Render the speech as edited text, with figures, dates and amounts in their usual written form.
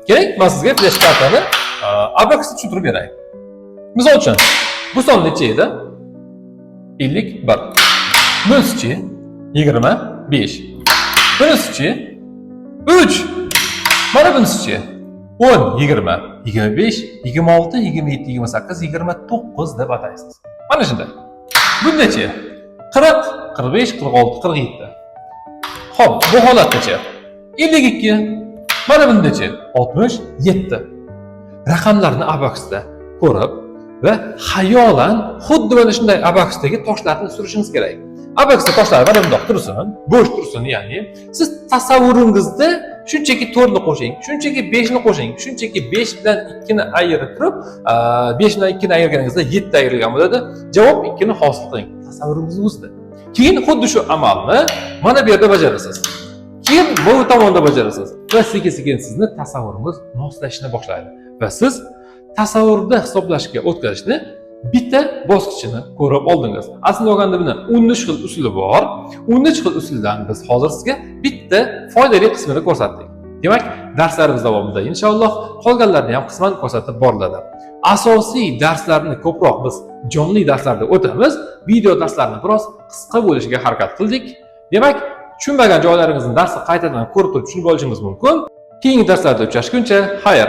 Kerak, men sizga flash kartani abaksda tushuntirib beray. Misol uchun, bu son necha edi? 51. Bunisi 25. Bunisi 3. Mana bunisi 10, 20, 25, 26, 27, 28, 29 deb ataysiz. Mana shunday. Bundachi 40, 45, 46, 47. Xo'p, bu holatdachi 52. Mana bundachi 67. Raqamlarni abaksda ko'rib va xayolan xuddi mana shunday abaksdagi toshlarni surishingiz kerak. Abaksda toshlar mana bundoq tursin, bo'sh tursin, ya'ni siz tasavvuringizda shunchaki 4 ni qo'shing, shunchaki 5 ni qo'shing, shunchaki 5 bilan 2 ni ayirib turib, 5 bilan 2 ni ayirganingizda 7 ayrilgan bo'ladi. Javob 2 ni hosil qiling. Tasavvuringizni o'zida. Keyin xuddi shu amalni mana bu yerda bajarasiz. Keyin bu tomonda bajarasiz. Va sekin-sekin sizni tasavvuringiz moslashishni boshlaydi. Va siz tasavvurda hisoblashga o'tkazishni bitta bosqichini ko'rib oldingiz. Aslida olganda buni 13 xil usuli bor. 13 xil usuldan biz hozir sizga bitta foydali qismini ko'rsatdik. Demak, darslarimiz davomida inshaalloh qolganlarini ham qisman ko'rsatib boriladi. Asosiy darslarni ko'proq biz jonli darslarda o'tamiz. Video darslarni biroz qisqa bo'lishiga harakat qildik. Demak, tushunmagan joylaringizni darsni qaytadan ko'rib turib tushunib olishingiz mumkin. Keyingi darslarda uchrashguncha, xayr.